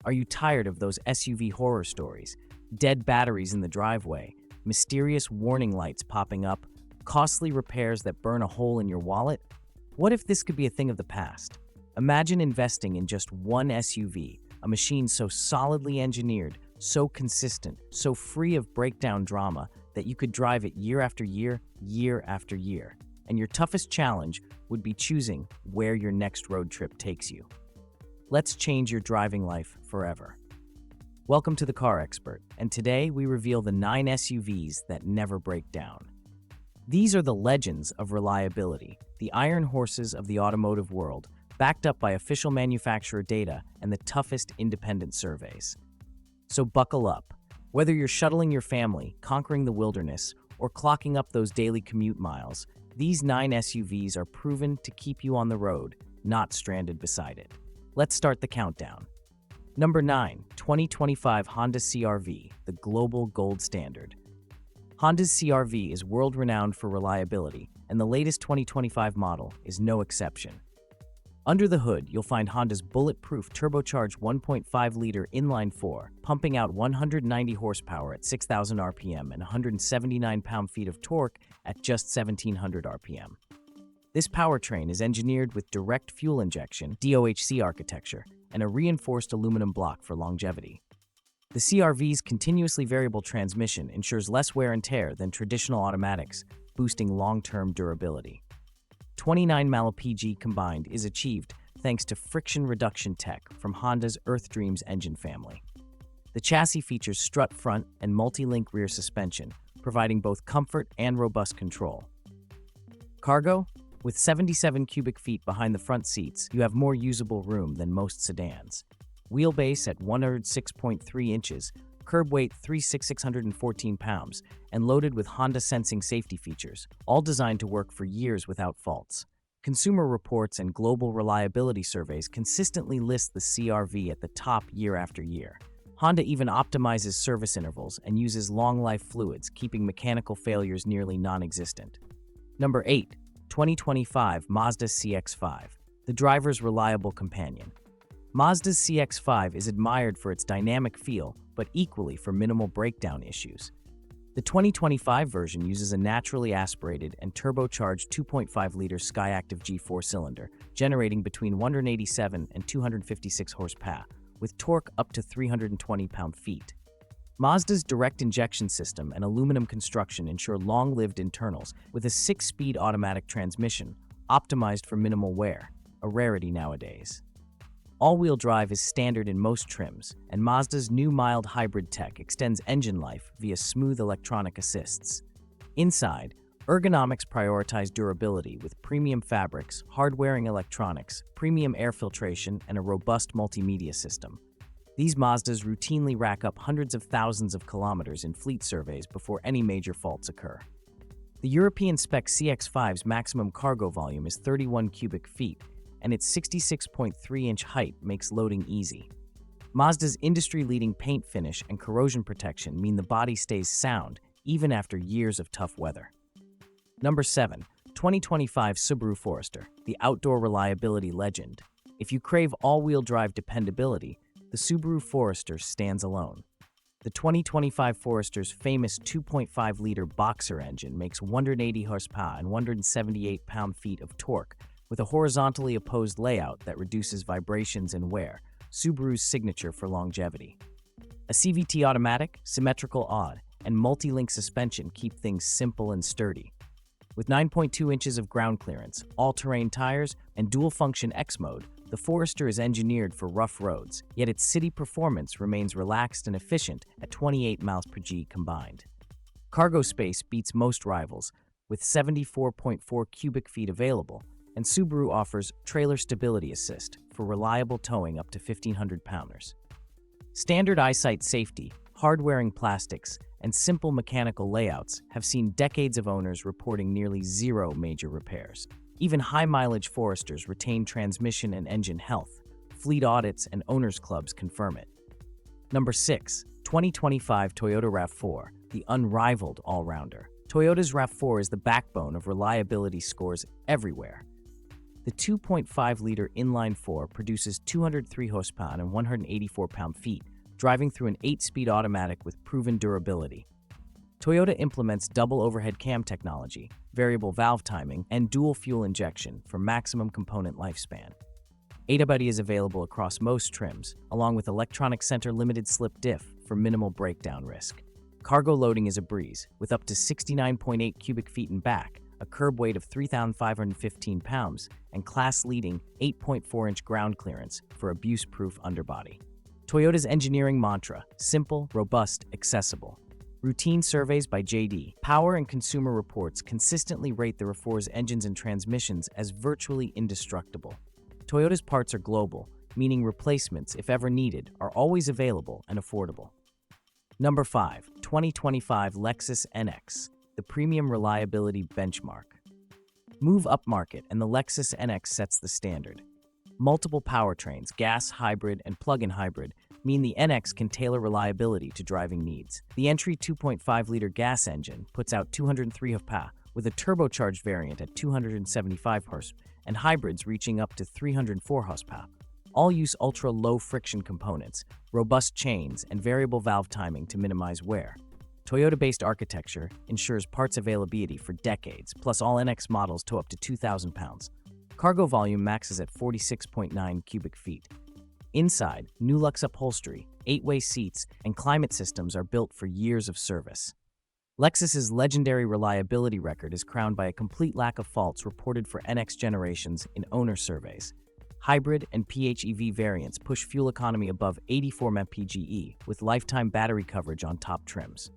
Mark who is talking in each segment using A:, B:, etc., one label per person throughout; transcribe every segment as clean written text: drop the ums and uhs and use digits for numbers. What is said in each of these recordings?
A: Are you tired of those SUV horror stories? Dead batteries in the driveway, mysterious warning lights popping up, costly repairs that burn a hole in your wallet? What if this could be a thing of the past? Imagine investing in just one SUV, a machine so solidly engineered, so consistent, so free of breakdown drama that you could drive it year after year, year after year. And your toughest challenge would be choosing where your next road trip takes you. Let's change your driving life forever. Welcome to the Car Expert, and today we reveal the 9 SUVs that never break down. These are the legends of reliability, the iron horses of the automotive world, backed up by official manufacturer data and the toughest independent surveys. So buckle up. Whether you're shuttling your family, conquering the wilderness, or clocking up those daily commute miles, these 9 SUVs are proven to keep you on the road, not stranded beside it. Let's start the countdown. Number 9, 2025 Honda CR-V, the global gold standard. Honda's CR-V is world-renowned for reliability, and the latest 2025 model is no exception. Under the hood, you'll find Honda's bulletproof turbocharged 1.5-liter inline-4, pumping out 190 horsepower at 6,000 RPM and 179 pound-feet of torque at just 1,700 RPM. This powertrain is engineered with direct fuel injection (DOHC) architecture and a reinforced aluminum block for longevity. The CR-V's continuously variable transmission ensures less wear and tear than traditional automatics, boosting long-term durability. 29 mpg combined is achieved thanks to friction reduction tech from Honda's Earth Dreams engine family. The chassis features strut front and multi-link rear suspension, providing both comfort and robust control. Cargo? With 77 cubic feet behind the front seats, you have more usable room than most sedans. Wheelbase at 106.3 inches, curb weight 614 pounds, and loaded with Honda sensing safety features, all designed to work for years without faults. Consumer reports and global reliability surveys consistently list the CR-V at the top year after year. Honda even optimizes service intervals and uses long-life fluids, keeping mechanical failures nearly non-existent. Number 8, 2025 Mazda CX-5, the driver's reliable companion. Mazda's CX-5 is admired for its dynamic feel, but equally for minimal breakdown issues. The 2025 version uses a naturally aspirated and turbocharged 2.5-liter Skyactiv G4 cylinder, generating between 187 and 256 horsepower, with torque up to 320 pound-feet. Mazda's direct injection system and aluminum construction ensure long-lived internals with a 6-speed automatic transmission, optimized for minimal wear, a rarity nowadays. All-wheel drive is standard in most trims, and Mazda's new mild hybrid tech extends engine life via smooth electronic assists. Inside, ergonomics prioritize durability with premium fabrics, hard-wearing electronics, premium air filtration, and a robust multimedia system. These Mazdas routinely rack up hundreds of thousands of kilometers in fleet surveys before any major faults occur. The European spec CX-5's maximum cargo volume is 31 cubic feet, and its 66.3-inch height makes loading easy. Mazda's industry-leading paint finish and corrosion protection mean the body stays sound even after years of tough weather. Number 7, 2025 Subaru Forester, the outdoor reliability legend. If you crave all-wheel drive dependability, the Subaru Forester stands alone. The 2025 Forester's famous 2.5-liter Boxer engine makes 180 horsepower and 178 pound-feet of torque, with a horizontally opposed layout that reduces vibrations and wear, Subaru's signature for longevity. A CVT automatic, symmetrical odd, and multi-link suspension keep things simple and sturdy. With 9.2 inches of ground clearance, all-terrain tires, and dual-function X mode, the Forester is engineered for rough roads, yet its city performance remains relaxed and efficient at 28 mpg combined. Cargo space beats most rivals, with 74.4 cubic feet available, and Subaru offers Trailer Stability Assist for reliable towing up to 1,500 pounders. Standard eyesight safety, hard-wearing plastics, and simple mechanical layouts have seen decades of owners reporting nearly zero major repairs. Even high-mileage Foresters retain transmission and engine health. Fleet audits and owners' clubs confirm it. Number 6, 2025 Toyota RAV4, the unrivaled all-rounder. Toyota's RAV4 is the backbone of reliability scores everywhere. The 2.5-liter inline-4 produces 203 horsepower and 184 pound-feet, driving through an 8-speed automatic with proven durability. Toyota implements double overhead cam technology, variable valve timing, and dual fuel injection for maximum component lifespan. AWD is available across most trims, along with electronic center limited slip diff for minimal breakdown risk. Cargo loading is a breeze, with up to 69.8 cubic feet in back, a curb weight of 3,515 pounds, and class-leading 8.4-inch ground clearance for abuse-proof underbody. Toyota's engineering mantra: simple, robust, accessible. Routine surveys by JD Power and Consumer Reports consistently rate the RAV4's engines and transmissions as virtually indestructible. Toyota's parts are global, meaning replacements, if ever needed, are always available and affordable. Number 5. 2025 Lexus NX, the premium reliability benchmark. Move upmarket and the Lexus NX sets the standard. Multiple powertrains, gas, hybrid, and plug-in hybrid, mean the NX can tailor reliability to driving needs. The entry 2.5-liter gas engine puts out 203 horsepower, with a turbocharged variant at 275 horsepower, and hybrids reaching up to 304 horsepower. All use ultra-low friction components, robust chains, and variable valve timing to minimize wear. Toyota-based architecture ensures parts availability for decades, plus all NX models tow up to 2,000 pounds. Cargo volume maxes at 46.9 cubic feet. Inside, new luxe upholstery, 8-way seats, and climate systems are built for years of service. Lexus's legendary reliability record is crowned by a complete lack of faults reported for NX generations in owner surveys. Hybrid and PHEV variants push fuel economy above 84 mpge with lifetime battery coverage on top trims.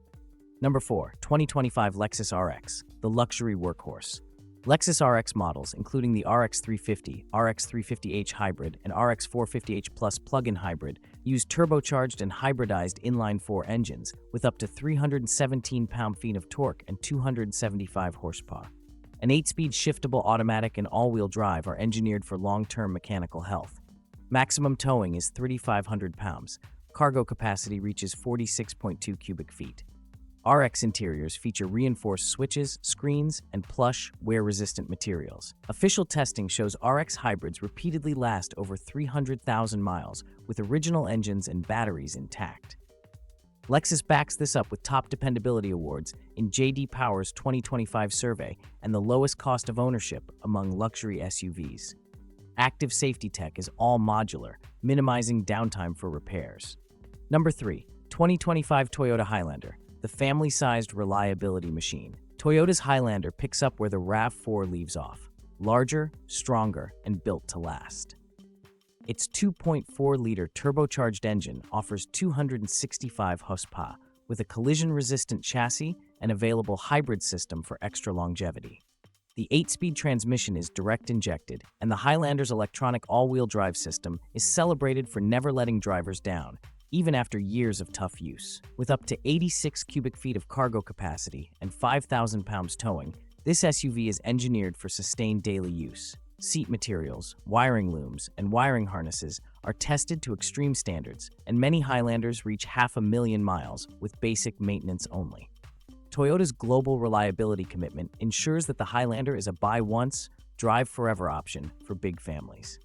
A: Number 4. 2025 Lexus RX, the luxury workhorse. Lexus RX models, including the RX 350, RX 350h Hybrid, and RX 450h Plus plug-in hybrid, use turbocharged and hybridized inline-4 engines with up to 317 pound-feet of torque and 275 horsepower. An 8-speed shiftable automatic and all-wheel drive are engineered for long-term mechanical health. Maximum towing is 3,500 pounds. Cargo capacity reaches 46.2 cubic feet. RX interiors feature reinforced switches, screens, and plush, wear-resistant materials. Official testing shows RX hybrids repeatedly last over 300,000 miles with original engines and batteries intact. Lexus backs this up with top dependability awards in J.D. Power's 2025 survey and the lowest cost of ownership among luxury SUVs. Active safety tech is all modular, minimizing downtime for repairs. Number 3. 2025 Toyota Highlander, the family-sized reliability machine. Toyota's Highlander picks up where the RAV4 leaves off. Larger, stronger, and built to last. Its 2.4-liter turbocharged engine offers 265 horsepower, with a collision-resistant chassis and available hybrid system for extra longevity. The 8-speed transmission is direct-injected, and the Highlander's electronic all-wheel drive system is celebrated for never letting drivers down, even after years of tough use. With up to 86 cubic feet of cargo capacity and 5,000 pounds towing, this SUV is engineered for sustained daily use. Seat materials, wiring looms, and wiring harnesses are tested to extreme standards, and many Highlanders reach 500,000 miles with basic maintenance only. Toyota's global reliability commitment ensures that the Highlander is a buy once, drive forever option for big families.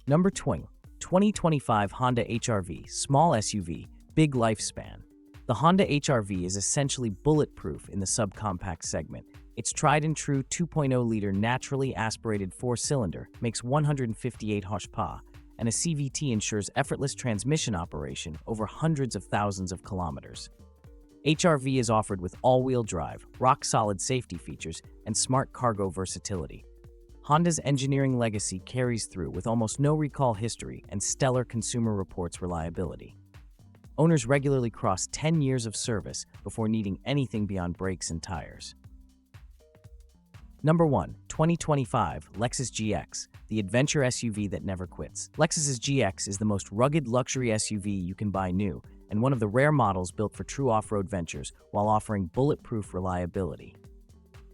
A: Number 2025 Honda HR-V, small SUV, big lifespan. The Honda HR-V is essentially bulletproof in the subcompact segment. Its tried-and-true 2.0-liter naturally aspirated 4-cylinder makes 158 horsepower, and a CVT ensures effortless transmission operation over hundreds of thousands of kilometers. HR-V is offered with all-wheel drive, rock-solid safety features, and smart cargo versatility. Honda's engineering legacy carries through with almost no recall history and stellar Consumer Reports reliability. Owners regularly cross 10 years of service before needing anything beyond brakes and tires. Number 1. 2025 Lexus GX, the adventure SUV that never quits. Lexus's GX is the most rugged luxury SUV you can buy new, and one of the rare models built for true off-road ventures while offering bulletproof reliability.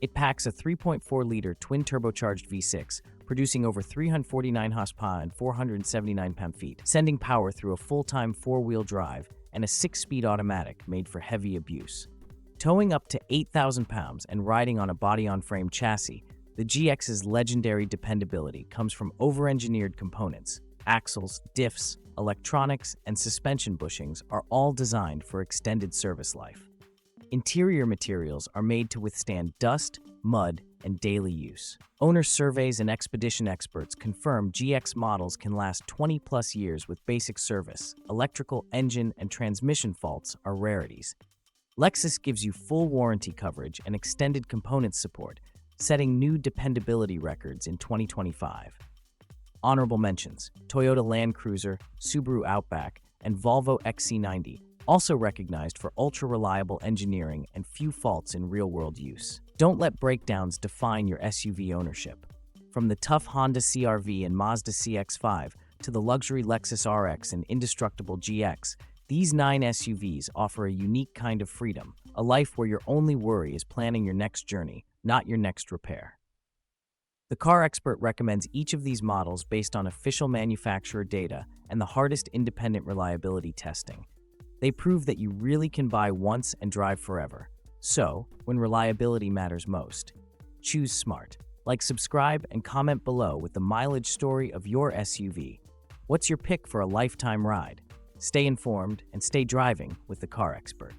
A: It packs a 3.4-liter twin-turbocharged V6, producing over 349 horsepower and 479 pound-feet, sending power through a full-time 4-wheel drive and a 6-speed automatic made for heavy abuse. Towing up to 8,000 pounds and riding on a body-on-frame chassis, The GX's legendary dependability comes from over-engineered components. Axles, diffs, electronics, and suspension bushings are all designed for extended service life. Interior materials are made to withstand dust, mud, and daily use. Owner surveys and expedition experts confirm GX models can last 20-plus years with basic service. Electrical, engine, and transmission faults are rarities. Lexus gives you full warranty coverage and extended component support, setting new dependability records in 2025. Honorable mentions: Toyota Land Cruiser, Subaru Outback, and Volvo XC90, also recognized for ultra-reliable engineering and few faults in real-world use. Don't let breakdowns define your SUV ownership. From the tough Honda CR-V and Mazda CX-5 to the luxury Lexus RX and indestructible GX, these 9 SUVs offer a unique kind of freedom, a life where your only worry is planning your next journey, not your next repair. The Car Expert recommends each of these models based on official manufacturer data and the hardest independent reliability testing. They prove that you really can buy once and drive forever. So, when reliability matters most, choose smart. Like, subscribe, and comment below with the mileage story of your SUV. What's your pick for a lifetime ride? Stay informed and stay driving with the Car Expert.